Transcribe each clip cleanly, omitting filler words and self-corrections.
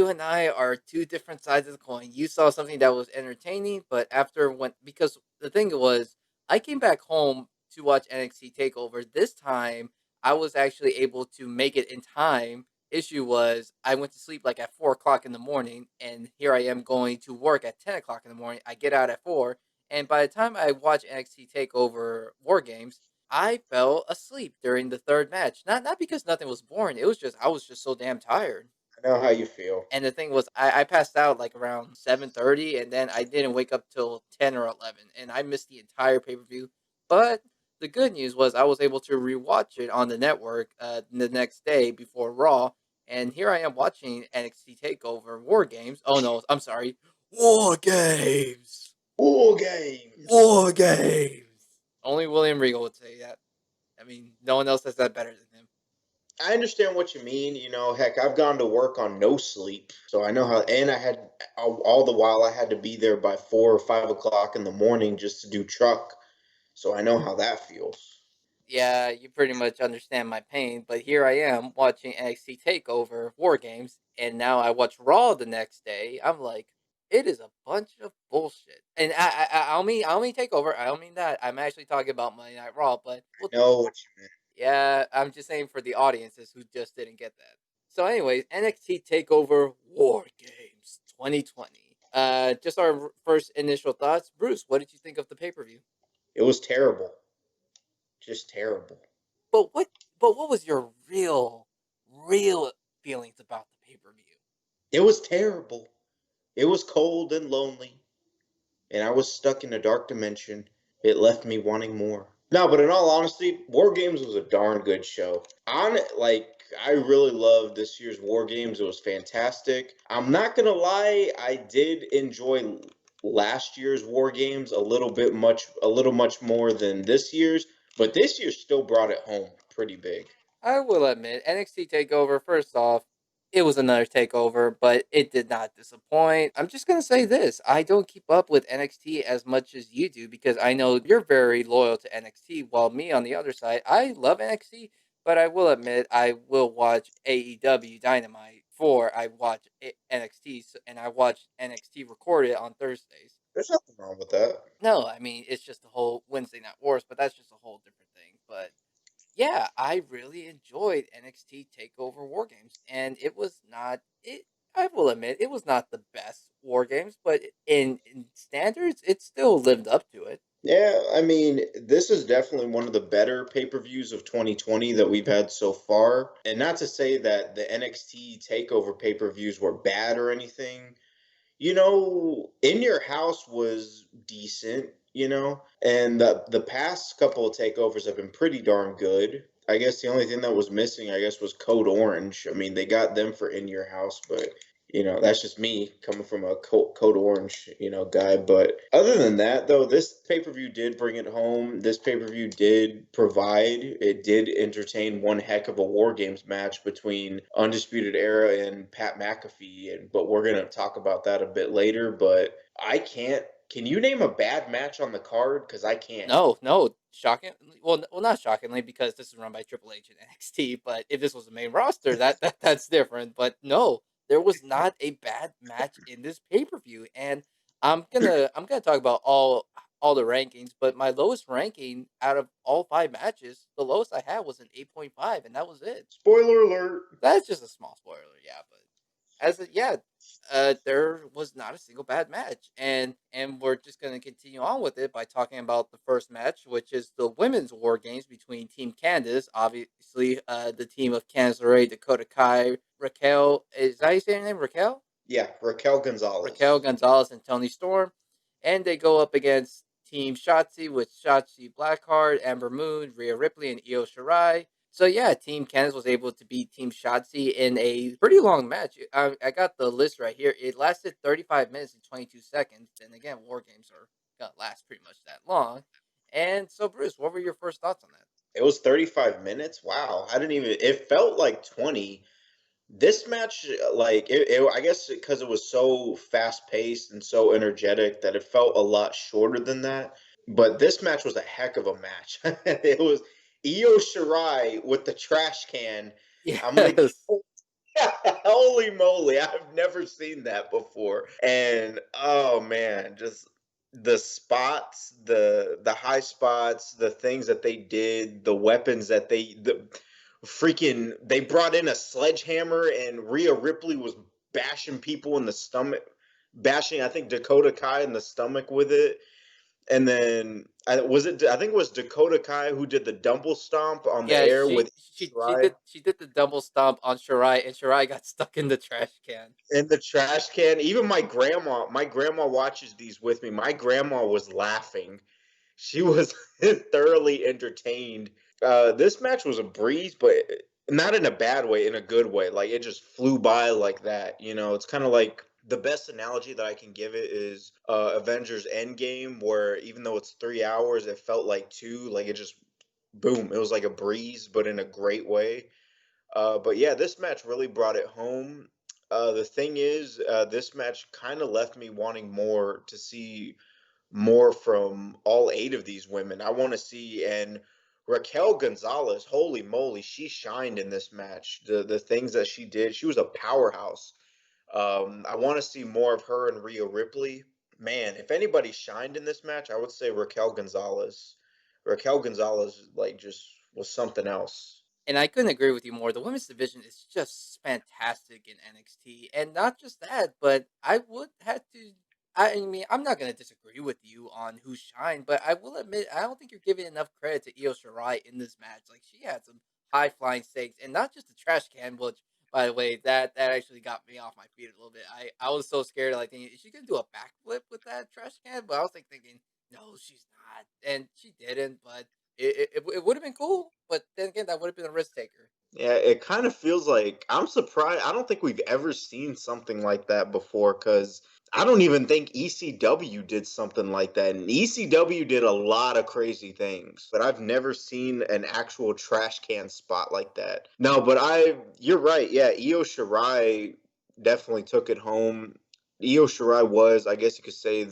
you and I are two different sides of the coin. You saw something that was entertaining, but after when because the thing was, I came back home to watch NXT Takeover. This time, I was actually able to make it in time. Issue was, I went to sleep like at 4 o'clock in the morning, and here I am going to work at 10 o'clock in the morning. I get out at 4, and by the time I watch NXT Takeover War Games, I fell asleep during the third match. Not because nothing was boring. It was just I was just so damn tired. I know how you feel. And the thing was, I passed out like around 7:30, and then I didn't wake up till 10 or 11, and I missed the entire pay per view. But the good news was I was able to rewatch it on the network the next day before Raw, and here I am watching NXT Takeover War Games. Oh no, I'm sorry, War Games, War games. War Games. Only William Regal would say that. I mean, no one else says that better than him. I understand what you mean. Heck, I've gone to work on no sleep, so I know how. And I had all the while I had to be there by 4 or 5 o'clock in the morning just to do truck, so I know how that feels. Yeah, you pretty much understand my pain, but here I am watching NXT Takeover War Games, and now I watch Raw the next day. I'm like, it is a bunch of bullshit. And I don't mean Takeover. I don't mean that. I'm actually talking about Monday Night Raw, but well, I know what you mean. yeah, I'm just saying for the audiences who just didn't get that. So, anyways, NXT Takeover War Games 2020. Just our first initial thoughts. Bruce, what did you think of the pay per view? It was terrible, just terrible. But what was your real feelings about the pay-per-view? It was terrible. It was cold and lonely, and I was stuck in a dark dimension. It left me wanting more. No, but in all honesty, War Games was a darn good show. I really loved this year's War Games. It was fantastic. I'm not gonna lie, I did enjoy last year's War Games a little much more than this year's, but this year still brought it home pretty big. I will admit, NXT Takeover, first off, it was another takeover, but it did not disappoint. I'm just gonna say this. I don't keep up with NXT as much as you do because I know you're very loyal to NXT, while me on the other side, I love NXT, but I will admit I will watch AEW Dynamite before I watch NXT, and I watch NXT recorded on Thursdays. There's nothing wrong with that. No, I mean, it's just the whole Wednesday Night Wars, but that's just a whole different thing. But yeah, I really enjoyed NXT Takeover War Games, and it was not it. I will admit it was not the best War Games, but in standards, it still lived up to it. Yeah, I mean, this is definitely one of the better pay-per-views of 2020 that we've had so far. And not to say that the NXT Takeover pay-per-views were bad or anything. In Your House was decent, and the past couple of takeovers have been pretty darn good. I guess the only thing that was missing, I guess, was Code Orange. I mean, they got them for In Your House, but that's just me coming from a Code Orange, guy. But other than that, though, this pay per view did bring it home. This pay per view did provide. It did entertain one heck of a War Games match between Undisputed Era and Pat McAfee. But we're gonna talk about that a bit later. But I can't. Can you name a bad match on the card? Because I can't. No, no, shocking. Well, not shockingly because this is run by Triple H and NXT. But if this was the main roster, that's different. But no, there was not a bad match in this pay per view, and I'm gonna talk about all the rankings. But my lowest ranking out of all 5 matches, the lowest I had was an 8.5, and that was it. Spoiler alert. That's just a small spoiler, yeah. But yeah, there was not a single bad match, and we're just gonna continue on with it by talking about the first match, which is the women's War Games between Team Candace, obviously, the team of Candice LeRae, Dakota Kai, Raquel. Is that how you say her name, Raquel? Yeah, Raquel Raquel Gonzalez. Gonzalez and Tony Storm, and they go up against Team Shotzi with Shotzi Blackheart, Amber Moon, Rhea Ripley, and Io Shirai. So yeah, Team Candice was able to beat Team Shotzi in a pretty long match. I got the list right here. It lasted 35 minutes and 22 seconds. And again, War Games are gonna last pretty much that long. And so, Bruce, what were your first thoughts on that? It was 35 minutes. Wow, I didn't even. It felt like 20. This match, I guess because it was so fast paced and so energetic that it felt a lot shorter than that. But this match was a heck of a match. It was Io Shirai with the trash can. I'm gonna Yes. Holy moly, I've never seen that before. And oh man, just the spots, the high spots, the things that they did, the weapons that the freaking they brought in a sledgehammer and Rhea Ripley was bashing people in the stomach, bashing I think Dakota Kai in the stomach with it. And then I think it was Dakota Kai who did the dumble stomp on the Yeah, air with Shirai. she did the double stomp on Shirai, and Shirai got stuck in the trash can. In the trash can. Even my grandma watches these with me. My grandma was laughing. She was thoroughly entertained. This match was a breeze, but not in a bad way, in a good way. Like it just flew by like that. It's kind of like the best analogy that I can give it is Avengers Endgame, where even though it's 3 hours, it felt like two. Like it just boom. It was like a breeze, but in a great way. But yeah, this match really brought it home. The thing is, this match kind of left me wanting more to see more from all eight of these women. I want to see and Raquel Gonzalez, holy moly, she shined in this match. The things that she did, she was a powerhouse. I want to see more of her and Rhea Ripley. Man, if anybody shined in this match, I would say Raquel Gonzalez. Raquel Gonzalez like just was something else. And I couldn't agree with you more. The women's division is just fantastic in NXT, and not just that, but I would have to. I mean, I'm not going to disagree with you on who shined, but I will admit I don't think you're giving enough credit to Io Shirai in this match. Like she had some high flying stakes, and not just the trash can, which by the way that actually got me off my feet a little bit. I was so scared, like thinking, is she going to do a backflip with that trash can? But I was like thinking, no, she's not, and she didn't. But it would have been cool, but then again, that would have been a risk taker. Yeah, it kind of feels like I'm surprised. I don't think we've ever seen something like that before because I don't even think ECW did something like that. And ECW did a lot of crazy things, but I've never seen an actual trash can spot like that. No, but you're right. Yeah, Io Shirai definitely took it home. Io Shirai was, I guess you could say,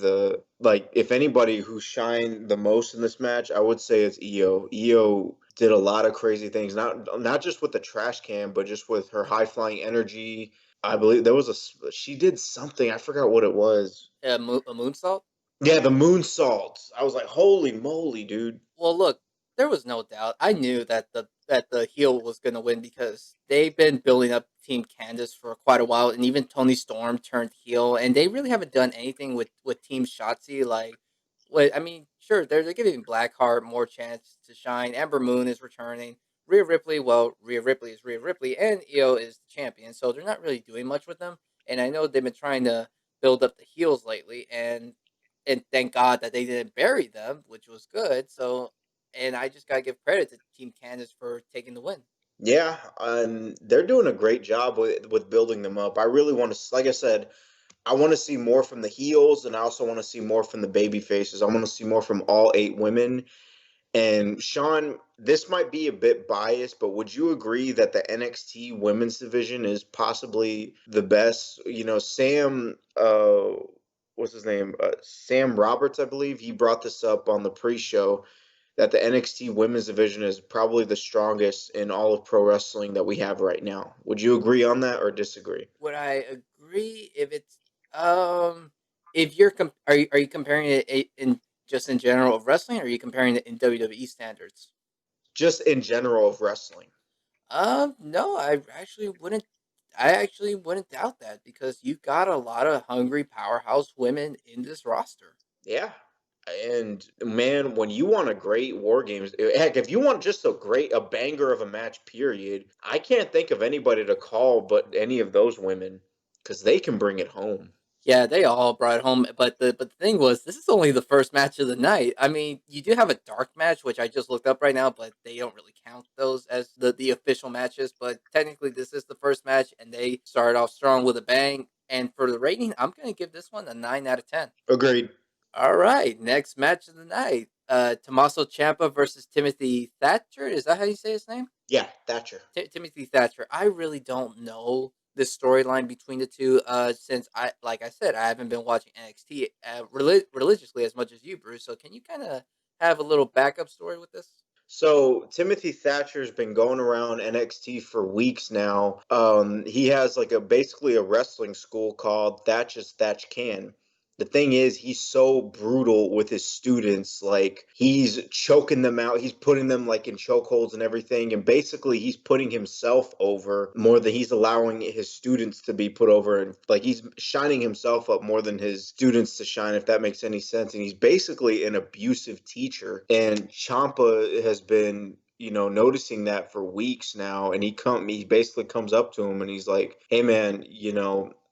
like if anybody who shined the most in this match, I would say it's Io. Io did a lot of crazy things, not just with the trash can, but just with her high flying energy. I believe there was she did something. I forgot what it was. A moonsault. Yeah, the moonsault. I was like, holy moly, dude. Well, look, there was no doubt. I knew that the heel was going to win because they've been building up Team Candace for quite a while, and even Tony Storm turned heel, and they really haven't done anything with Team Shotzi. Like, what I mean, sure, they're giving Blackheart more chance to shine. Ember Moon is returning. Rhea Ripley, well, Rhea Ripley is Rhea Ripley, and Io is the champion, so they're not really doing much with them. And I know they've been trying to build up the heels lately, and thank God that they didn't bury them, which was good. So, and I just gotta give credit to Team Candace for taking the win. Yeah, they're doing a great job with building them up. I really want to, like I said, I want to see more from the heels, and I also want to see more from the baby faces. I want to see more from all eight women. And Sean, this might be a bit biased, but would you agree that the NXT women's division is possibly the best? What's his name? Sam Roberts, I believe. He brought this up on the pre-show that the NXT women's division is probably the strongest in all of pro wrestling that we have right now. Would you agree on that or disagree? Would I agree if it's um if you're are you comparing it in just in general of wrestling, or are you comparing it in WWE standards? Just in general of wrestling. No, I actually wouldn't doubt that because you've got a lot of hungry powerhouse women in this roster. Yeah. And man, when you want a great war games, heck, if you want just a banger of a match, period, I can't think of anybody to call but any of those women because they can bring it home. Yeah, they all brought it home, but the thing was, this is only the first match of the night. I mean, you do have a dark match, which I just looked up right now, but they don't really count those as the official matches. But technically, this is the first match, and they started off strong with a bang. And for the rating, I'm gonna give this one a 9 out of 10. Agreed. All right, next match of the night: Tommaso Ciampa versus Timothy Thatcher. Is that how you say his name? Yeah, Thatcher. Timothy Thatcher. I really don't know the storyline between the two. Since like I said, I haven't been watching NXT religiously as much as you, Bruce. So can you kind of have a little backup story with this? So Timothy Thatcher's been going around NXT for weeks now. He has like a basically a wrestling school called Thatcher's Thatch Can. The thing is, he's so brutal with his students. Like he's choking them out. He's putting them like in chokeholds and everything. And basically, he's putting himself over more than he's allowing his students to be put over. And like he's shining himself up more than his students to shine, if that makes any sense. And he's basically an abusive teacher. And Ciampa has been noticing that for weeks now, and he basically comes up to him and he's like, "Hey man,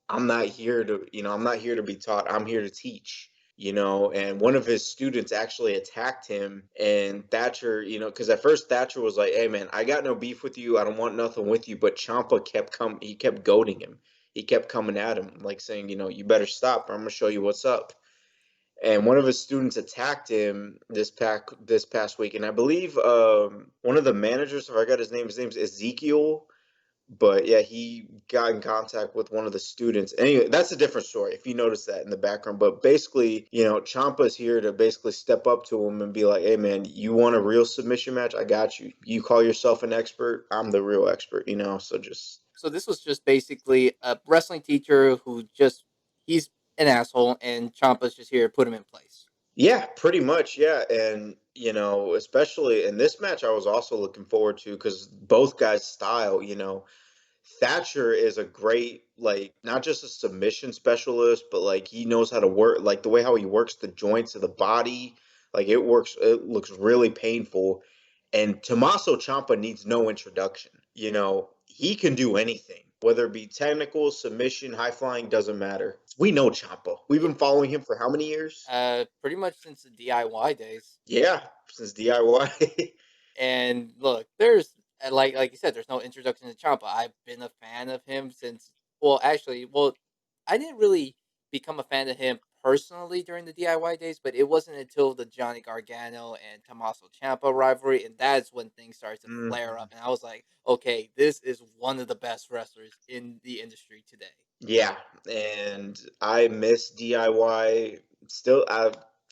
I'm not here to be taught. I'm here to teach." And one of his students actually attacked him, and Thatcher, because at first Thatcher was like, "Hey man, I got no beef with you. I don't want nothing with you." But Champa he kept goading him. He kept coming at him, like saying, "You better stop, or I'm gonna show you what's up." And one of his students attacked him this past week, and I believe one of the managers, if I got his name's Ezekiel, but yeah, he got in contact with one of the students. Anyway, that's a different story if you notice that in the background. But basically, Champa's here to basically step up to him and be like, "Hey man, you want a real submission match? I got you. You call yourself an expert, I'm the real expert, so just So this was just basically a wrestling teacher who just he's an asshole, and Champa's just here to put him in place. yeah, pretty much, yeah. And especially in this match, I was also looking forward to because both guys' style, Thatcher is a great, like, not just a submission specialist, but like he knows how to work, like the way how he works the joints of the body, like it looks really painful. And Tommaso Ciampa needs no introduction. He can do anything, whether it be technical, submission, high flying, doesn't matter. We know Ciampa. We've Yeah, been following him for how many years? pretty much since the DIY days. Yeah, since DIY. And look, there's like you said, there's no introduction to Ciampa. I've been a fan of him since. Well, actually, I didn't really become a fan of him personally during the DIY days, but it wasn't until the Johnny Gargano and Tommaso Ciampa rivalry, and that's when things started to flare up. Mhm. And I was like, okay, this is one of the best wrestlers in the industry today. Yeah, and I miss DIY.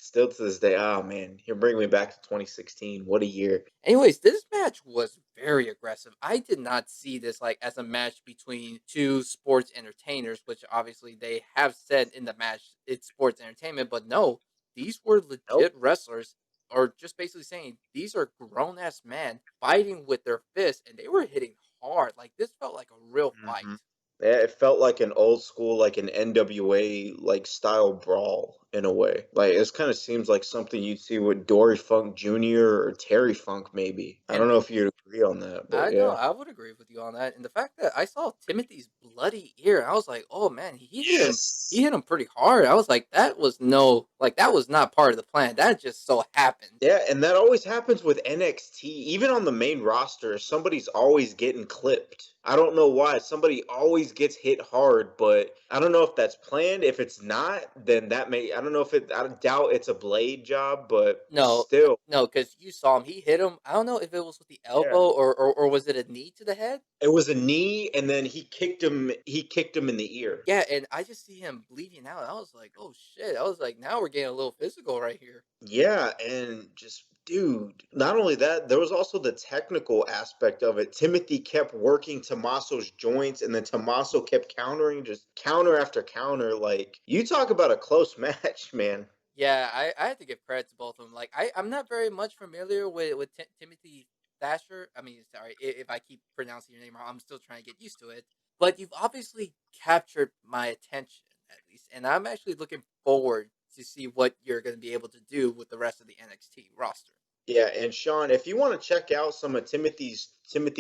Still to this day. Oh man, you're bringing me back to 2016. What a year! Anyways, this match was very aggressive. I did not see this like as a match between two sports entertainers, which obviously they have said in the match it's sports entertainment, but no, these were Nope. legit wrestlers, or just basically saying these are grown ass men fighting with their fists, and they were hitting hard. Like this felt like a real fight. Hmm. Yeah, it felt like an old school, like an NWA like style brawl in a way. Like it kind of seems like something you'd see with Dory Funk Jr. or Terry Funk, maybe. I And don't know if you'd agree on that, but I know yeah. I would agree with you on that, and the fact that I saw Timothy's bloody ear, I was like, "Oh man, he hit him. He Yes. hit him pretty hard." I was like, "That was no, like that was not part of the plan. That just so happened." Yeah, and that always happens with NXT. Even on the main roster, somebody's always getting clipped. I don't know why. Somebody always gets hit hard, but I don't know if that's planned. If it's not, then I don't know if I doubt it's a blade job, but No, still. no, because you saw him. He hit him. I don't know if it was with the Yeah. elbow or was it a knee to the head. It was a knee, and then he kicked him in the ear. Yeah, and I just see him bleeding out. I was like, "Oh shit!" I was like, "Now we're getting a little physical right here." Yeah, and just dude, not only that, there was also the technical aspect of it. Timothy kept working Tommaso's joints, and then Tommaso kept countering, just counter after counter. Like, you talk about a close match, man. Yeah, I have to give credit to both of them. Like I'm not very much familiar with Timothy Thatcher. I mean, sorry if I keep pronouncing your name wrong. I'm still trying to get used to it. But you've obviously captured my attention at least, and I'm actually looking forward to see what you're going to be able to do with the rest of the NXT roster. Yeah, and Sean, if you want to check out some of Timothy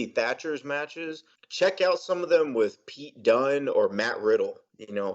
Thatcher's matches, check out some of them with Pete Dunne or Matt Riddle.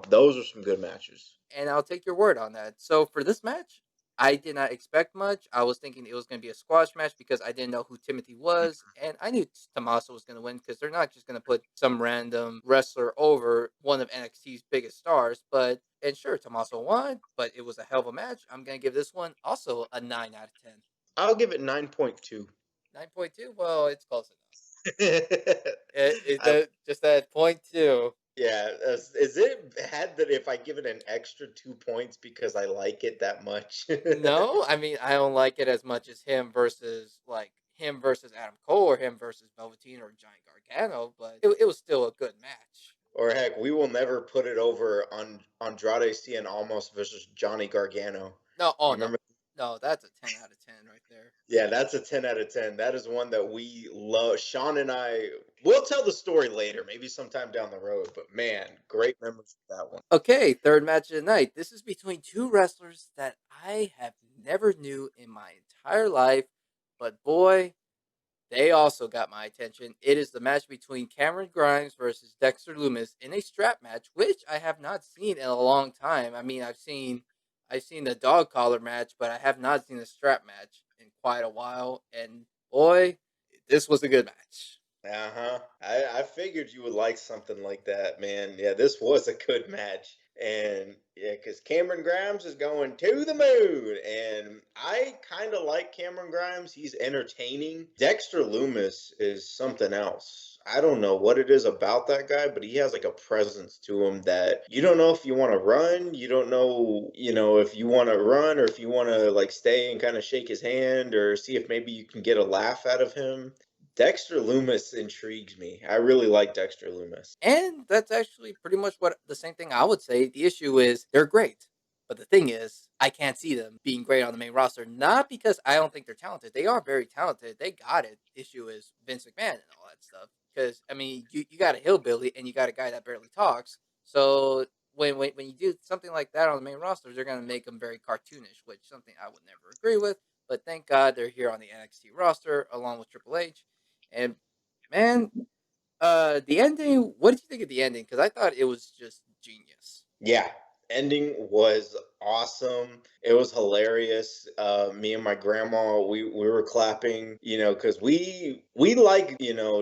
Those are some good matches. And I'll take your word on that. So for this match, I did not expect much. I was thinking it was going to be a squash match because I didn't know who Timothy was, and I knew Tommaso was going to win because they're not just going to put some random wrestler over one of NXT's biggest stars. But and sure, Tommaso won, but it was a hell of a match. I'm going to give this one also a 9 out of 10. I'll give it 9.2. 9.2. Well, it's close enough. It I just that point two. Yeah, is it bad that if I give it an extra 2 points because I like it that much? No, I mean I don't like it as much as him versus like him versus Adam Cole or him versus Velveteen or Giant Gargano, but it was still a good match. Or heck, we will never put it over on Andrade Cien Almost versus Johnny Gargano. No, oh You no, remember? no, that's a 10 out of 10 right there. Yeah, that's a 10 out of 10. That is one that we love. Sean and I, we'll tell the story later, maybe sometime down the road. But man, great memories of that one. Okay, third match of the night. This is between two wrestlers that I have never knew in my entire life, but boy, they also got my attention. It is the match between Cameron Grimes versus Dexter Lumis in a strap match, which I have not seen in a long time. I mean, I've seen the dog collar match, but I have not seen a strap match in quite a while. And boy, this was a good match. Uh-huh. I figured you would like something like that, man. Yeah, this was a good match. And yeah, because Cameron Grimes is going to the moon. And I kind of like Cameron Grimes. He's entertaining. Dexter Loomis is something else. I don't know what it is about that guy, but he has like a presence to him that you don't know if you want to run. You don't know, if you want to run or if you want to like stay and kind of shake his hand or see if maybe you can get a laugh out of him. Dexter Loomis intrigues me. I really like Dexter Loomis. And that's actually pretty much what the same thing I would say. The issue is they're great. But the thing is, I can't see them being great on the main roster. Not because I don't think they're talented. They are very talented. They got it. Issue is Vince McMahon and all that stuff. Because, I mean, you got a hillbilly and you got a guy that barely talks. So when you do something like that on the main roster, they're going to make them very cartoonish, which is something I would never agree with. But thank God they're here on the NXT roster along with Triple H. And man, the ending. What did you think of the ending? Because I thought it was just genius. Yeah, ending was awesome. It was hilarious. Me and my grandma, we were clapping, because we like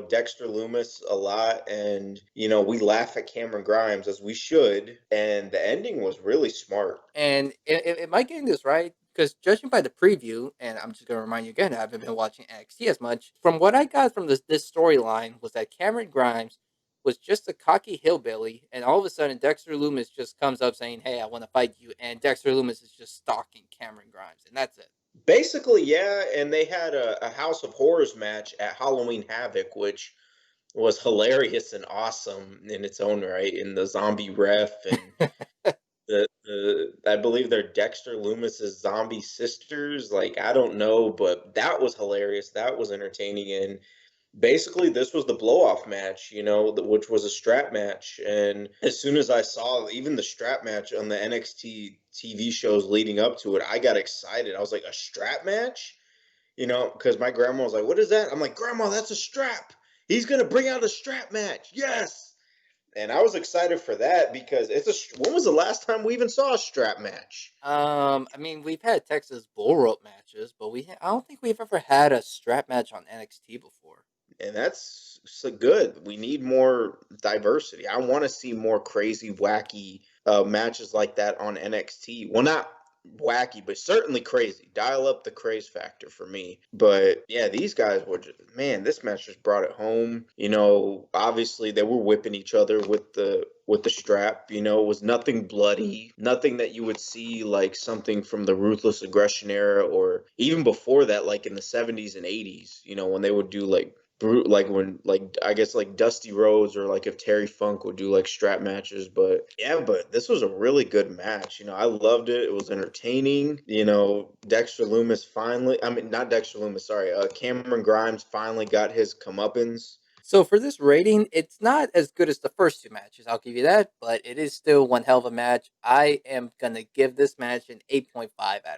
Dexter Loomis a lot, and we laugh at Cameron Grimes as we should. And the ending was really smart. And am I getting this right? Because judging by the preview, and I'm just going to remind you again, I haven't been watching NXT as much. From what I got from this storyline was that Cameron Grimes was just a cocky hillbilly, and all of a sudden Dexter Loomis just comes up saying, "Hey, I want to fight you," and Dexter Loomis is just stalking Cameron Grimes, and that's it. Basically, yeah, and they had a House of Horrors match at Halloween Havoc, which was hilarious and awesome in its own right. In the zombie ref and the I believe they're Dexter Loomis's zombie sisters. Like I don't know, but that was hilarious. That was entertaining, and basically this was the blow off match, which was a strap match. And as soon as I saw even the strap match on the NXT TV shows leading up to it, I got excited. I was like, a strap match, because my grandma was like, "What is that?" I'm like, "Grandma, that's a strap. He's gonna bring out a strap match." Yes. And I was excited for that because when was the last time we even saw a strap match? I mean, we've had Texas bull rope matches, but I don't think we've ever had a strap match on NXT before. And that's so good. We need more diversity. I want to see more crazy, wacky matches like that on NXT. Well, not wacky, but certainly crazy. Dial up the craze factor for me. But yeah, these guys were just, man, this match just brought it home. Obviously they were whipping each other with the strap. It was nothing bloody, nothing that you would see like something from the Ruthless Aggression era or even before that, like in the 70s and 80s. When they would do like like when like I guess like Dusty Rhodes or like if Terry Funk would do like strap matches. But yeah, but this was a really good match. I loved it. It was entertaining. Dexter Loomis finally, I mean, not Dexter Loomis, sorry, Cameron Grimes finally got his comeuppance. So for this rating, it's not as good as the first two matches. I'll give you that, but it is still one hell of a match. I am gonna give this match an 8.5 out of 10.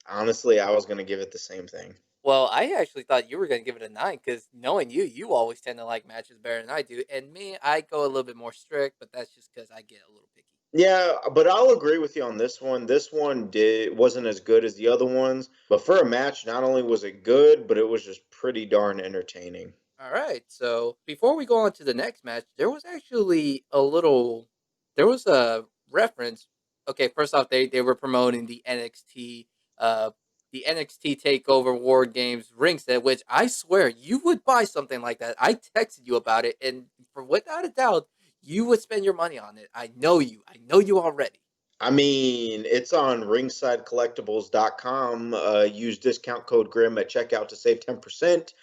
Honestly, I was gonna give it the same thing. Well, I actually thought you were gonna give it a 9 because knowing you, you always tend to like matches better than I do. And me, I go a little bit more strict, but that's just because I get a little picky. Yeah, but I'll agree with you on this one. This one wasn't as good as the other ones, but for a match, not only was it good, but it was just pretty darn entertaining. All right. So before we go on to the next match, there was actually there was a reference. Okay, first off, they were promoting uh, the NXT Takeover War Games ring set, which I swear you would buy something like that. I texted you about it, and for without a doubt, you would spend your money on it. I know you. I know you already. I mean, it's on ringsidecollectibles.com. Use discount code Grim at checkout to save 10%.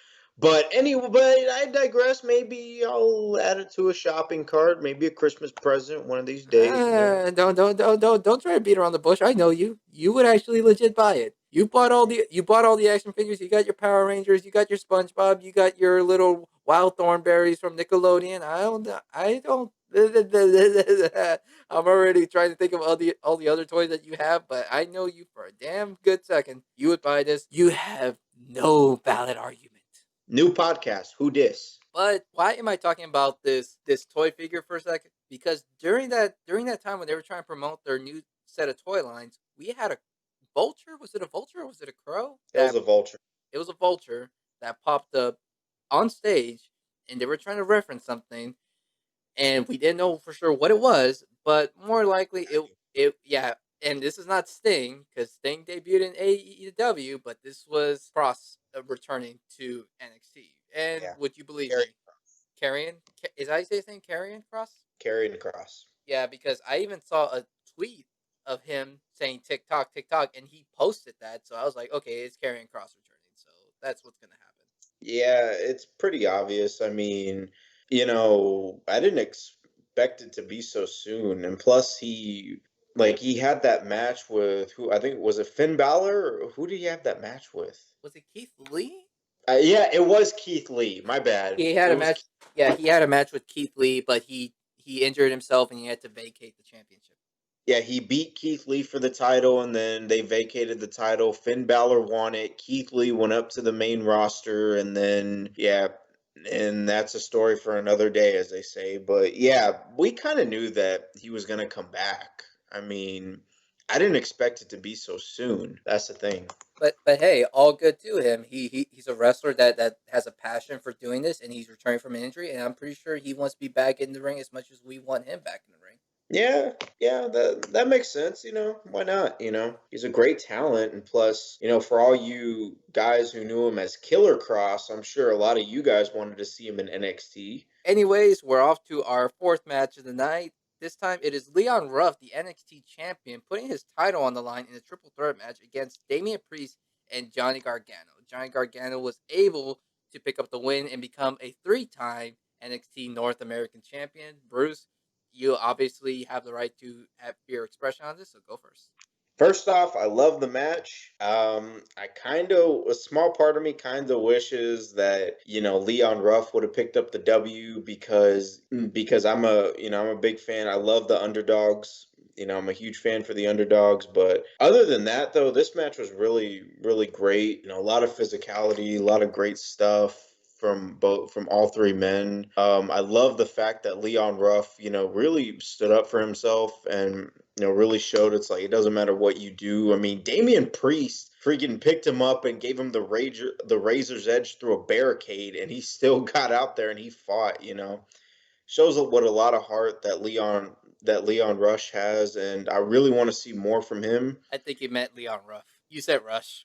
But anyway, but I digress. Maybe I'll add it to a shopping cart, maybe a Christmas present one of these days, you know. Don't try to beat around the bush. I know you. You would actually legit buy it. You bought all the action figures. You got your Power Rangers. You got your SpongeBob. You got your little Wild Thornberries from Nickelodeon. I don't. I don't. I'm already trying to think of all the other toys that you have, but I know you for a damn good second. You would buy this. You have no valid argument. New podcast, Who Dis? But why am I talking about this toy figure for a second? Because during that time when they were trying to promote their new set of toy lines, we had a vulture. Was it a vulture or was it a crow? It was a vulture. It was a vulture that popped up on stage, and they were trying to reference something, and we didn't know for sure what it was, but more likely it yeah. And this is not Sting because Sting debuted in AEW, but this was Cross returning to NXT. And Yeah. would you believe Karrion me, Carrion is that how you say his name? Carrion Cross? Karrion Kross. Yeah, because I even saw a tweet of him saying TikTok, TikTok, and he posted that. So I was like, okay, it's Carrion Cross returning. So that's what's gonna happen. Yeah, it's pretty obvious. I mean, I didn't expect it to be so soon. And plus he had that match with who I think was it Finn Balor or who did he have that match with? Was it Keith Lee? Yeah, it was Keith Lee. My bad. He had It a was match. Yeah, he had a match with Keith Lee, but he injured himself and he had to vacate the championship. Yeah, he beat Keith Lee for the title, and then they vacated the title. Finn Balor won it. Keith Lee went up to the main roster, and then, yeah, and that's a story for another day, as they say. But yeah, we kind of knew that he was going to come back. I mean, I didn't expect it to be so soon. That's the thing. But hey, all good to him. He's a wrestler that has a passion for doing this, and he's returning from an injury, and I'm pretty sure he wants to be back in the ring as much as we want him back in the ring. Yeah, yeah, that makes sense, why not, He's a great talent, and plus, for all you guys who knew him as Killer Cross, I'm sure a lot of you guys wanted to see him in NXT. Anyways, we're off to our fourth match of the night. This time it is Leon Ruff, the NXT champion, putting his title on the line in a triple threat match against Damian Priest and Johnny Gargano. Johnny Gargano was able to pick up the win and become a three-time NXT North American champion. Bruce, you obviously have the right to have your expression on this, so go first. First off, I love the match. A small part of me kind of wishes that Leon Ruff would have picked up the W because I'm a big fan. I love the underdogs. I'm a huge fan for the underdogs. But other than that, though, this match was really, really great. A lot of physicality, a lot of great stuff from all three men. I love the fact that Leon Ruff, really stood up for himself and really showed it's like it doesn't matter what you do. I mean, Damian Priest freaking picked him up and gave him the razor's edge through a barricade, and he still got out there and he fought. Shows what a lot of heart that Leon Rush has, and I really want to see more from him. I think you meant Leon Ruff. You said Rush.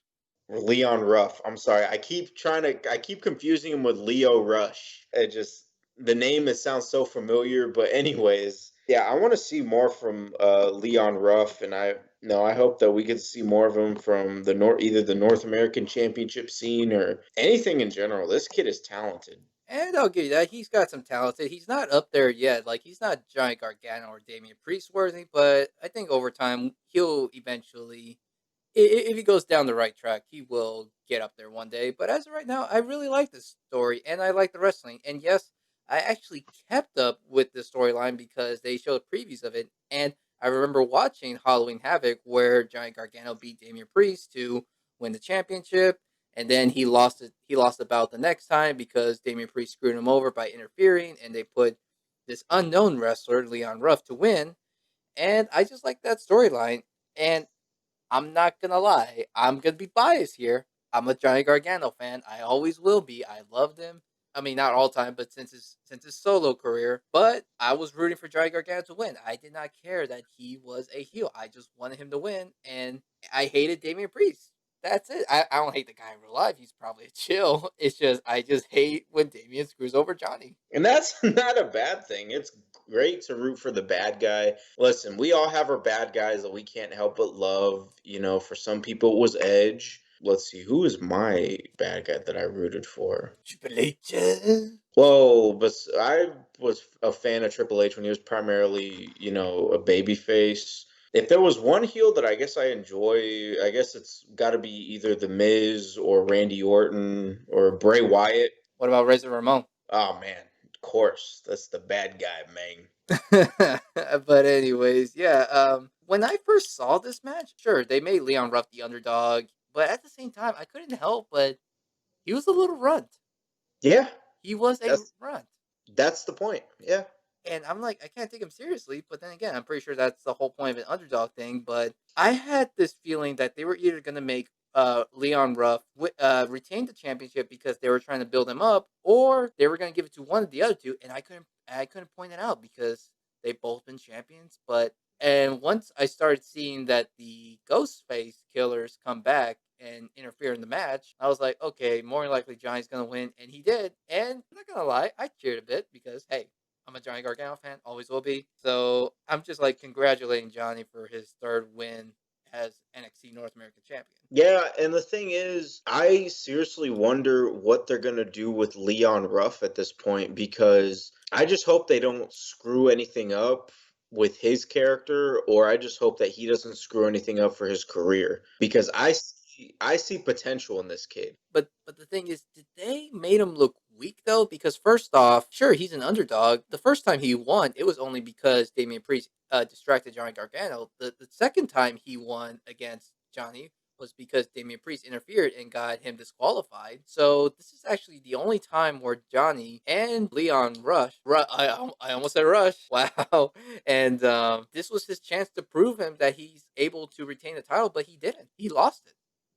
Leon Ruff. I'm sorry. I keep confusing him with Leo Rush. The name it sounds so familiar, but anyways, yeah, I want to see more from Leon Ruff, and I hope that we get to see more of him from either the North American Championship scene or anything in general. This kid is talented. And I'll give you that. He's got some talent. He's not up there yet. Like, he's not Giant Gargano or Damian Priest worthy, but I think over time, he'll eventually, if he goes down the right track, he will get up there one day. But as of right now, I really like this story and I like the wrestling. And yes, I actually kept up with the storyline because they showed previews of it. And I remember watching Halloween Havoc where Giant Gargano beat Damian Priest to win the championship, and then he lost it. He lost the bout the next time because Damian Priest screwed him over by interfering, and they put this unknown wrestler Leon Ruff to win. And I just like that storyline. And I'm not gonna lie, I'm gonna be biased here. I'm a Johnny Gargano fan. I always will be. I loved him. I mean, not all time, but since his solo career. But I was rooting for Johnny Gargano to win. I did not care that he was a heel. I just wanted him to win, and I hated Damian Priest. That's it. I don't hate the guy in real life. He's probably a chill. It's just I just hate when Damian screws over Johnny. And that's not a bad thing. It's great to root for the bad guy. Listen, we all have our bad guys that we can't help but love. You know, for some people it was Edge. Let's see, who is my bad guy that I rooted for? Triple H. Well, but I was a fan of Triple H when he was primarily, you know, a babyface. If there was one heel that I guess I enjoy, I guess it's got to be either The Miz or Randy Orton or Bray Wyatt. What about Razor Ramon? Oh man, of course, that's the bad guy, man. But anyways, yeah. When I first saw this match, sure they made Leon Ruff the underdog, but at the same time, I couldn't help but he was a little runt. Yeah, He was a that's runt. that's the point. Yeah. And I'm like, I can't take him seriously. But then again, I'm pretty sure that's the whole point of an underdog thing. But I had this feeling that they were either going to make Leon Ruff retain the championship because they were trying to build him up, or they were going to give it to one of the other two. And I couldn't point it out because they've both been champions. But and once I started seeing that the Ghostface killers come back and interfere in the match, I was like, okay, more than likely Johnny's gonna win, and he did. And I'm not gonna lie, I cheered a bit because hey, I'm a Johnny Gargano fan, always will be. So I'm just like congratulating Johnny for his third win as NXT North American champion. Yeah, and the thing is, I seriously wonder what they're going to do with Leon Ruff at this point because I just hope they don't screw anything up with his character, or I just hope that he doesn't screw anything up for his career because I see potential in this kid. But the thing is, did they made him look weak though? Because first off, sure he's an underdog. The first time he won, it was only because Damian Priest distracted Johnny Gargano. The second time he won against Johnny was because Damian Priest interfered and got him disqualified. So this is actually the only time where Johnny and Leon I almost said Rush. Wow. And this was his chance to prove him that he's able to retain the title, but he didn't. He lost it.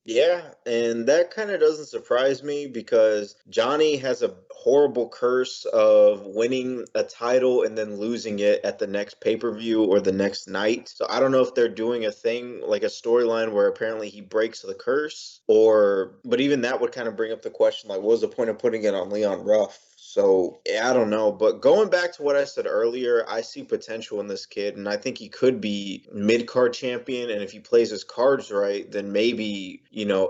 Yeah, and that kind of doesn't surprise me because Johnny has a horrible curse of winning a title and then losing it at the next pay-per-view or the next night. So I don't know if they're doing a thing like a storyline where apparently he breaks the curse or but even that would kind of bring up the question like what was the point of putting it on Leon Ruff? So yeah, I don't know. But going back to what I said earlier, I see potential in this kid, and I think he could be mid card champion. And if he plays his cards right, then maybe,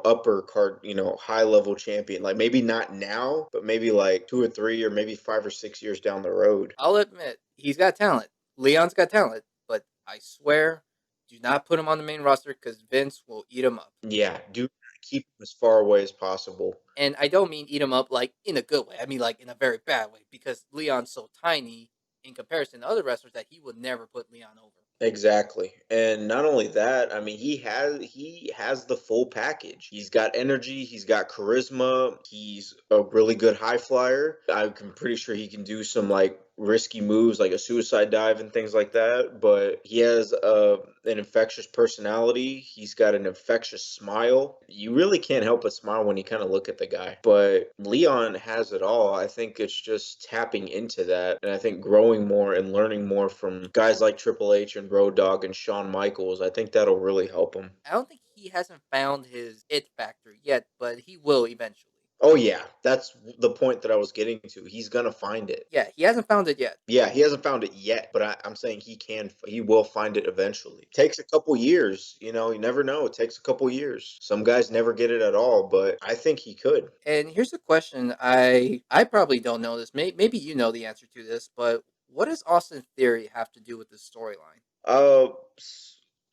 upper card, high level champion. Like maybe not now, but maybe like 2 or 3 or maybe 5 or 6 years down the road. I'll admit he's got talent. Leon's got talent, but I swear, do not put him on the main roster because Vince will eat him up. Yeah, do keep him as far away as possible. And I don't mean eat him up like in a good way. I mean like in a very bad way because Leon's so tiny in comparison to other wrestlers that he would never put Leon over. Exactly. And not only that, I mean he has the full package. He's got energy, he's got charisma, he's a really good high flyer. I'm pretty sure he can do some like risky moves like a suicide dive and things like that, but he has an infectious personality. He's got an infectious smile. You really can't help but smile when you kind of look at the guy. But Leon has it all. I think it's just tapping into that, and I think growing more and learning more from guys like Triple H and Road Dogg and Shawn Michaels. I think that'll really help him. I don't think he hasn't found his it factor yet, but he will eventually. Oh yeah, that's the point that I was getting to. He's gonna find it. Yeah, he hasn't found it yet. Yeah, he hasn't found it yet, but I'm saying he will find it eventually. Takes a couple years, you never know. It takes a couple years. Some guys never get it at all, but I think he could. And here's a question I probably don't know this. Maybe you know the answer to this, but what does Austin Theory have to do with this storyline? Uh,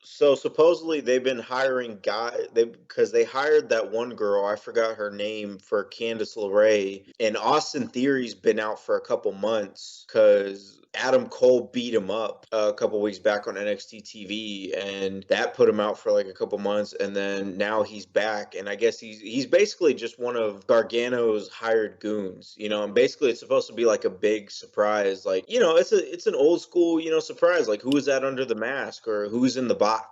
so supposedly they've been hiring because they hired that one girl, I forgot her name, for Candice LeRae, and Austin Theory's been out for a couple months because Adam Cole beat him up a couple weeks back on NXT TV, and that put him out for like a couple months, and then now he's back, and I guess he's basically just one of Gargano's hired goons, and basically it's supposed to be like a big surprise, like it's an old school surprise, like who is that under the mask or who's in the box.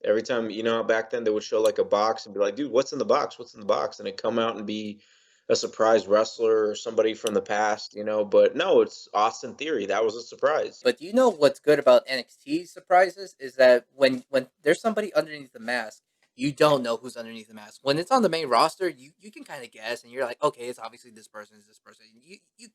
Every time, how back then they would show like a box and be like, dude, what's in the box? What's in the box? And it'd come out and be a surprise wrestler or somebody from the past. But no, it's Austin Theory. That was a surprise. But you know what's good about NXT surprises is that when there's somebody underneath the mask, you don't know who's underneath the mask. When it's on the main roster, you can kind of guess, and you're like, okay, it's obviously this person is this person. You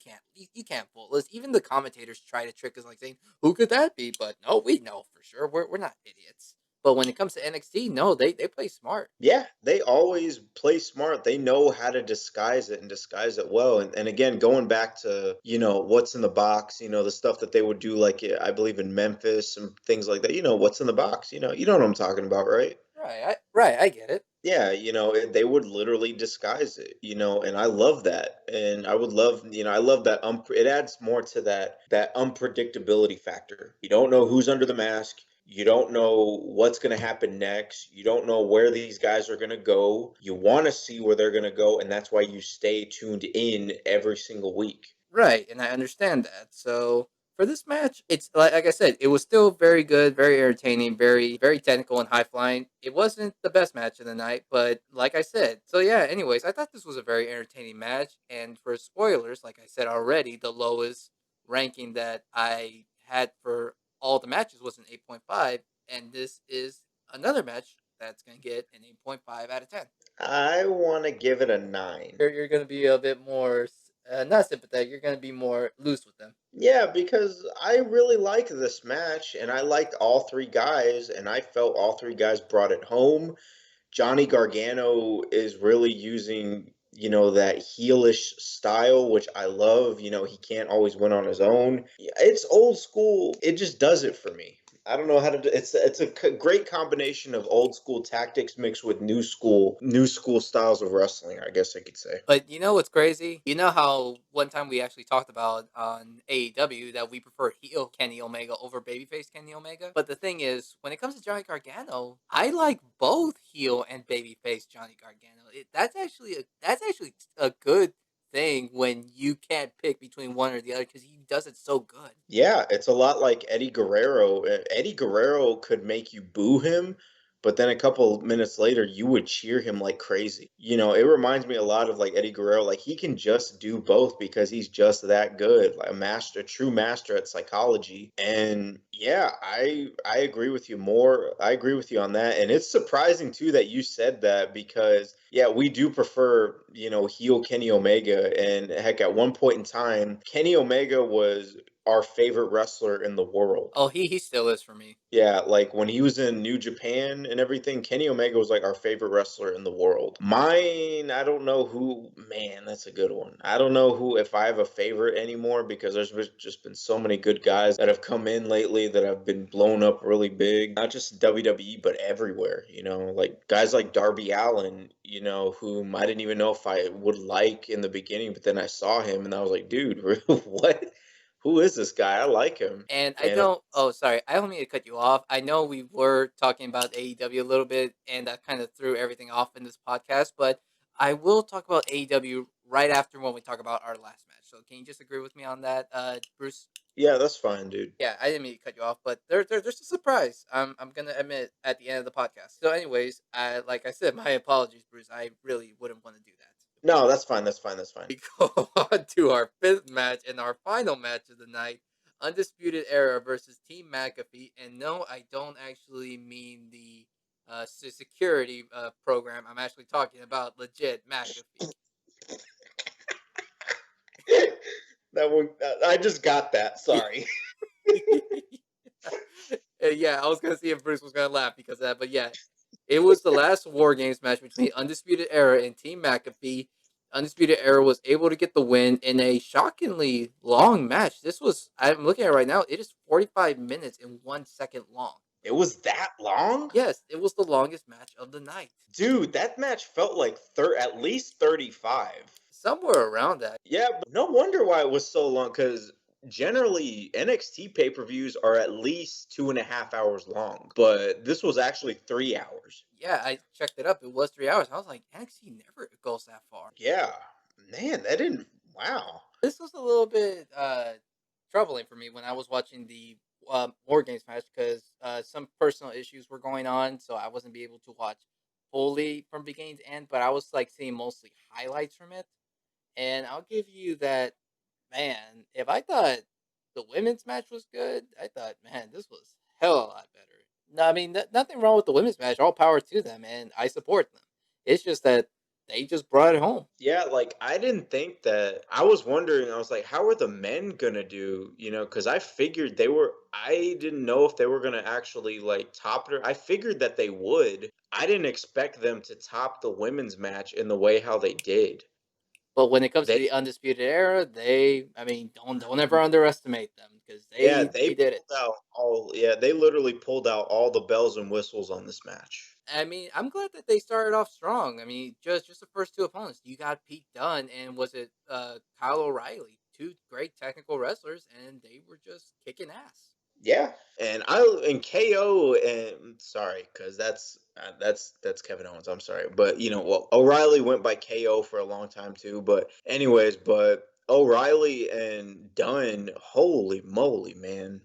can't fool us. Even the commentators try to trick us, like saying, "Who could that be?" But no, we know for sure. We're not idiots. But when it comes to NXT, no, they play smart. Yeah, they always play smart. They know how to disguise it and disguise it well. And again, going back to, what's in the box, the stuff that they would do, like I believe in Memphis and things like that. What's in the box, you know what I'm talking about, right? Right, I get it. Yeah, they would literally disguise it, and I love that. And I would love, I love that it adds more to that unpredictability factor. You don't know who's under the mask. You don't know what's going to happen next. You don't know where these guys are going to go. You want to see where they're going to go, and that's why you stay tuned in every single week. Right, and I understand that. So for this match, it's like I said, it was still very good, very entertaining, very technical and high flying. It wasn't the best match of the night, but like I said, so yeah. Anyways, I thought this was a very entertaining match. And for spoilers, like I said already, the lowest ranking that I had for all the matches was an 8.5, and this is another match that's gonna get an 8.5 out of 10. I want to give it a 9. You're gonna be a bit more not sympathetic. You're gonna be more loose with them. Yeah, because I really like this match and I liked all three guys and I felt all three guys brought it home. Johnny Gargano is really using, that heelish style, which I love. He can't always win on his own. Yeah, it's old school. It just does it for me. I don't know how to do it's a great combination of old school tactics mixed with new school styles of wrestling, I guess I could say. But you know what's crazy? You know how one time we actually talked about on AEW that we prefer heel Kenny Omega over babyface Kenny Omega? But the thing is, when it comes to Johnny Gargano, I like both heel and babyface Johnny Gargano. That's actually a good thing when you can't pick between one or the other because he does it so good. Yeah, it's a lot like Eddie Guerrero. Eddie Guerrero could make you boo him, but then a couple minutes later, you would cheer him like crazy. It reminds me a lot of like Eddie Guerrero. Like he can just do both because he's just that good, like a master, a true master at psychology. And yeah, I agree with you more. I agree with you on that. And it's surprising too that you said that because yeah, we do prefer, heel Kenny Omega. And heck, at one point in time, Kenny Omega was our favorite wrestler in the world. Oh, he still is for me. Yeah, like when he was in New Japan and everything, Kenny Omega was like our favorite wrestler in the world. Mine, I don't know who, man, that's a good one. I don't know who, if I have a favorite anymore because just been so many good guys that have come in lately that have been blown up really big, not just WWE, but everywhere, like guys like Darby Allin, whom I didn't even know if I would like in the beginning, but then I saw him and I was like, dude, what? Who is this guy? I like him. And I And don't. Oh, sorry. I don't mean to cut you off. I know we were talking about AEW a little bit, and that kind of threw everything off in this podcast. But I will talk about AEW right after when we talk about our last match. So can you just agree with me on that, Bruce? yeah, that's fine, dude. Yeah, I didn't mean to cut you off, but there's a surprise. I'm gonna admit at the end of the podcast. So, anyways, like I said, my apologies, Bruce. I really wouldn't want to do that. No, that's fine. That's fine. That's fine. We go on to our fifth match and our final match of the night. Undisputed Era versus Team McAfee. And no, I don't actually mean the security program. I'm actually talking about legit McAfee. That one, I just got that. Sorry. Yeah, I was gonna see if Bruce was gonna laugh because of that, but yeah, it was the last War Games match between Undisputed Era and Team McAfee. Undisputed Era was able to get the win in a shockingly long match. This was, I'm looking at it right now, it is 45 minutes and 1 second long. It was that long? Yes, it was the longest match of the night. Dude, that match felt like at least 35. Somewhere around that. Yeah, but no wonder why it was so long because generally NXT pay per views are at least 2.5 hours long, but this was actually 3 hours. Yeah, I checked it up. It was 3 hours. I was like, NXT never goes that far. Yeah, man, that didn't. Wow. This was a little bit troubling for me when I was watching the War Games match because some personal issues were going on, so I wasn't be able to watch fully from beginning to end. But I was like seeing mostly highlights from it, and I'll give you that. Man, if I thought the women's match was good, I thought, man, this was hell a lot better. No, I mean, nothing wrong with the women's match. All power to them, and I support them. It's just that they just brought it home. Yeah, like I didn't think that. I was wondering, I was like, how are the men gonna do? Because I figured I didn't know if they were gonna actually like top it. I figured that they would. I didn't expect them to top the women's match in the way how they did. But when it comes to They, the undisputed era, I mean, don't ever underestimate them because yeah, they they did it. pulled out yeah, they literally pulled out all the bells and whistles on this match. I mean, I'm glad that they started off strong. I mean, just the first two opponents, you got Pete Dunne and was it Kyle O'Reilly, two great technical wrestlers, and they were just kicking ass. Yeah, and KO and sorry, because that's Kevin Owens. I'm sorry, but well, O'Reilly went by KO for a long time too. But anyways, but O'Reilly and Dunn, holy moly, man,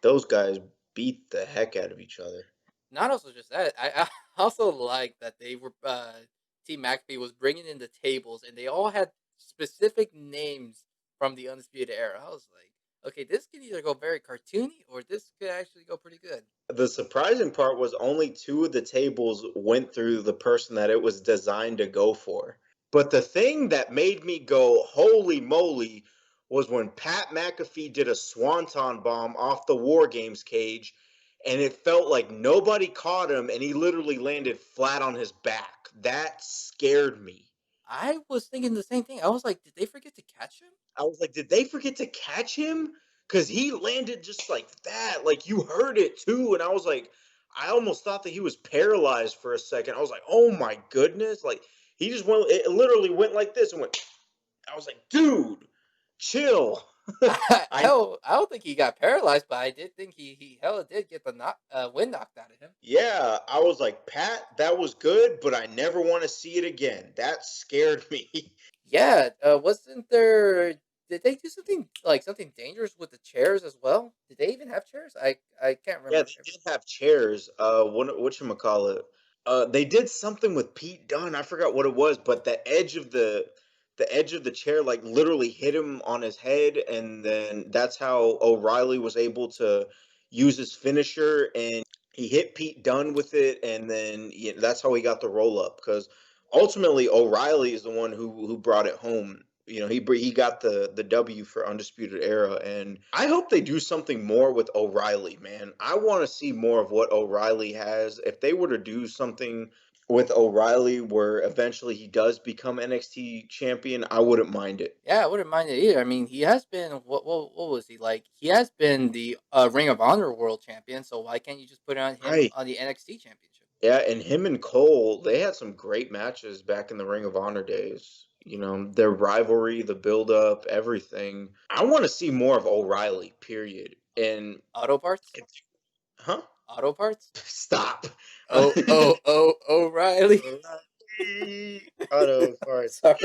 those guys beat the heck out of each other. Not also just that, I also like that they were Team McAfee was bringing in the tables, and they all had specific names from the Undisputed Era. I was like, okay, this could either go very cartoony or this could actually go pretty good. The surprising part was only two of the tables went through the person that it was designed to go for. But the thing that made me go, holy moly, was when Pat McAfee did a swanton bomb off the War Games cage, and it felt like nobody caught him, and he literally landed flat on his back. That scared me. I was thinking the same thing. I was like, did they forget to catch him? I was like, did they forget to catch him? Because he landed just like that. Like you heard it too. And I was like, I almost thought that he was paralyzed for a second. I was like, oh my goodness. Like he just went, it literally went like this and went, I was like, dude, chill. I, I don't think he got paralyzed, but I did think he hella did get the wind knocked out of him. yeah, I was like, Pat, that was good, but I never want to see it again. That scared me. Yeah, wasn't there? Did they do something like something dangerous with the chairs as well? Did they even have chairs? I can't Yeah, remember. they did have chairs. Whatchamacallit? They did something with Pete Dunne. I forgot what it was, but the edge of the chair like literally hit him on his head, and then that's how O'Reilly was able to use his finisher, and he hit Pete Dunne with it, and then that's how he got the roll up. Because ultimately, O'Reilly is the one who brought it home. He got the W for Undisputed Era, and I hope they do something more with O'Reilly, man. I want to see more of what O'Reilly has. If they were to do something with O'Reilly where eventually he does become NXT champion, I wouldn't mind it. Yeah, I wouldn't mind it either. I mean, he has been what was he like? He has been the Ring of Honor World Champion. So why can't you just put on him Right. on the NXT Championship? Yeah, and him and Cole, they had some great matches back in the Ring of Honor days. Their rivalry, the build up, everything. I want to see more of O'Reilly, period. And Auto parts, huh? auto parts. Stop. O'Reilly. O'Reilly. Auto parts. Sorry.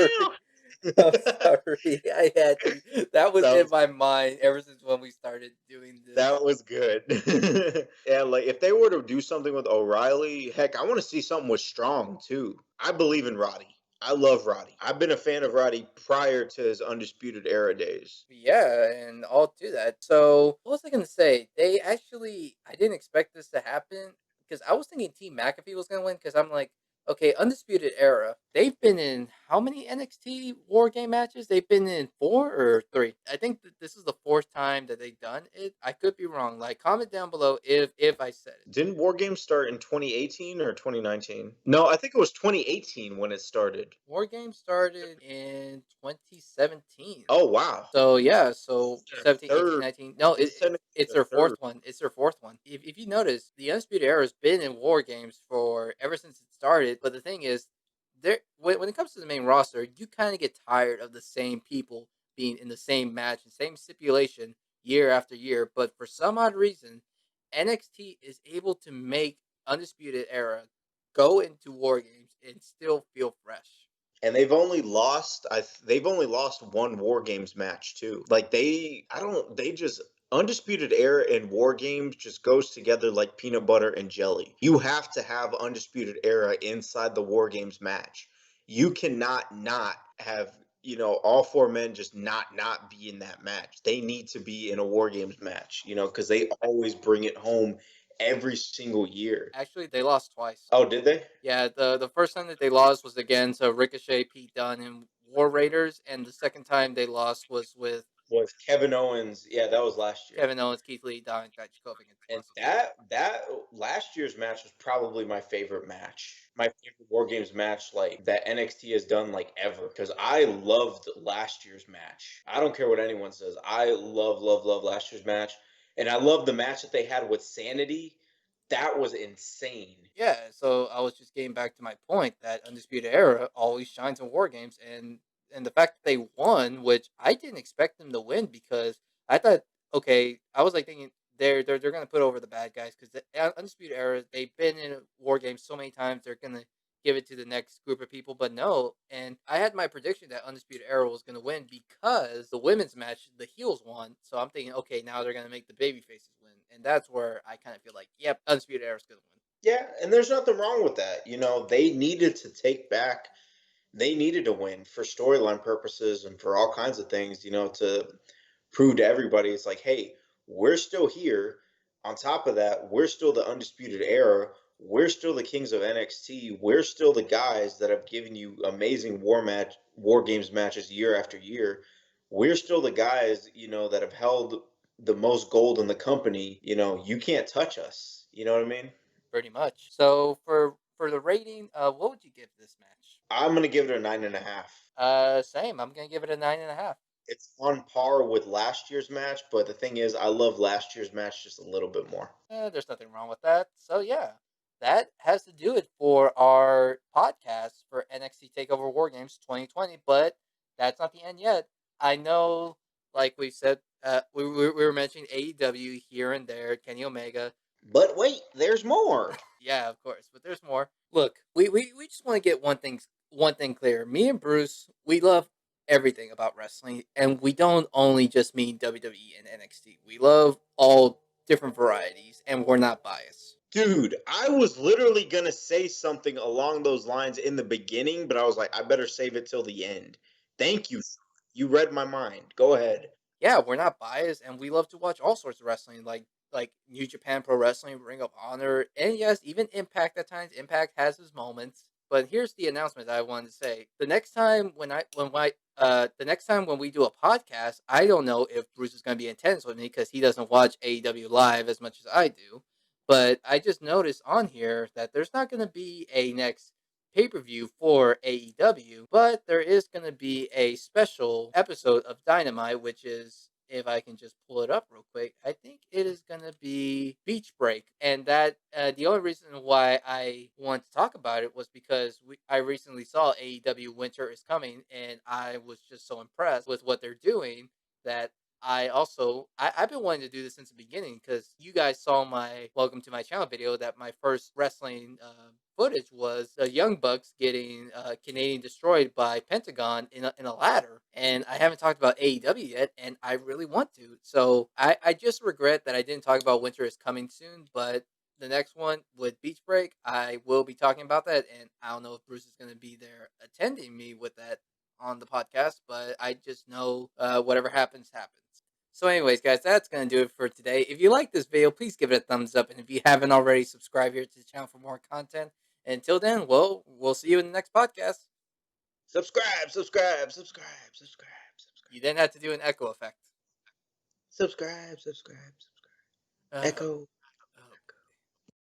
I'm sorry. I had to. That was That in was my mind ever since when we started doing this. that was good. Yeah, like if they were to do something with O'Reilly, heck, I want to see something with Strong too. I believe in Roddy. I love Roddy. I've been a fan of Roddy prior to his Undisputed Era days. Yeah, and all to that. So, what was I going to say? They actually, I didn't expect this to happen because I was thinking Team McAfee was going to win because I'm like, okay, Undisputed Era. They've been in how many NXT War Game matches? They've been in four or three. I think that this is the fourth time that they've done it. I could be wrong. Like, comment down below if I said it. Didn't War Games start in 2018 or 2019? No, I think it was 2018 when it started. War Games started in 2017. Oh wow. So yeah, so Their 17, 18, third. 19. No, This is it's their their fourth third. one. It's their fourth one. If you notice, the Undisputed Era has been in War Games for ever since it started. But the thing is, when it comes to the main roster, you kind of get tired of the same people being in the same match and same stipulation year after year. But for some odd reason, NXT is able to make Undisputed Era go into War Games and still feel fresh. And they've only lost one War Games match too. Like they just Undisputed Era and War Games just goes together like peanut butter and jelly. You have to have Undisputed Era inside the War Games match. You cannot not have all four men just not be in that match. They need to be in a War Games match, because they always bring it home every single year. Actually, they lost twice. Oh, did they? Yeah, the first time that they lost was against Ricochet, Pete Dunne, and War Raiders, and the second time they lost was with Was Kevin Owens? Yeah, that was last year. Kevin Owens, Keith Lee, Dominic Dijakovic, and And Tommaso Ciampa. that last year's match was probably my favorite match. My favorite War Games match, like that NXT has done, like ever. Because I loved last year's match. I don't care what anyone says. I love last year's match, and I love the match that they had with Sanity. That was insane. Yeah, so I was just getting back to my point that Undisputed Era always shines in War Games, and the fact that they won, which I didn't expect them to win because I thought, okay, I was like thinking they're gonna put over the bad guys because the Undisputed Era they've been in War Games so many times they're gonna give it to the next group of people, but no. And I had my prediction that Undisputed Era was gonna win because the women's match the heels won, so I'm thinking, okay, now they're gonna make the baby faces win, and that's where I kind of feel like, yep, Undisputed Era is gonna win. Yeah, and there's nothing wrong with that. You know, they needed to take back, they needed to win for storyline purposes and for all kinds of things, you know, to prove to everybody it's like, hey, we're still here. On top of that, we're still the undisputed era. We're still the kings of NXT. We're still the guys that have given you amazing war games matches year after year. We're still the guys, you know, that have held the most gold in the company. You know, you can't touch us. You know what I mean? Pretty much. So for the rating, what would you give this match? I'm gonna give it a 9.5. Same. I'm gonna give it a 9.5. It's on par with last year's match, but the thing is, I love last year's match just a little bit more. There's nothing wrong with that. So yeah, that has to do it for our podcast for NXT Takeover War Games 2020. But that's not the end yet. I know, like we said, we were mentioning AEW here and there, Kenny Omega. But wait, there's more. Yeah, of course, but there's more. Look, we just want to get one thing clear. Me and Bruce, we love everything about wrestling, and we don't only just mean WWE and NXT. We love all different varieties, and we're not biased. Dude, I was literally gonna say something along those lines in the beginning, but I was like, I better save it till the end. Thank you. You read my mind. Go ahead. Yeah, we're not biased, and we love to watch all sorts of wrestling, like New Japan Pro Wrestling, Ring of Honor, and yes, even Impact at times. Impact has its moments. But here's the announcement that I wanted to say: the next time the next time when we do a podcast, I don't know if Bruce is going to be in attendance with me because he doesn't watch AEW live as much as I do. But I just noticed on here that there's not going to be a next pay per view for AEW, but there is going to be a special episode of Dynamite, which is, if I can just pull it up real quick, I think it is going to be Beach Break. And that the only reason why I want to talk about it was because I recently saw AEW Winter is Coming, and I was just so impressed with what they're doing that I've been wanting to do this since the beginning because you guys saw my welcome to my channel video that my first wrestling footage was the Young Bucks getting Canadian destroyed by Pentagon in a ladder, and I haven't talked about AEW yet, and I really want to. So I just regret that I didn't talk about Winter is Coming soon, but the next one with Beach Break, I will be talking about that, and I don't know if Bruce is going to be there attending me with that on the podcast, but I just know whatever happens, happens. So, anyways, guys, that's going to do it for today. If you like this video, please give it a thumbs up. And if you haven't already, subscribe here to the channel for more content. And until then, well, we'll see you in the next podcast. Subscribe, subscribe, subscribe, subscribe, subscribe. You didn't have to do an echo effect. Subscribe, subscribe, subscribe. Uh, Echo.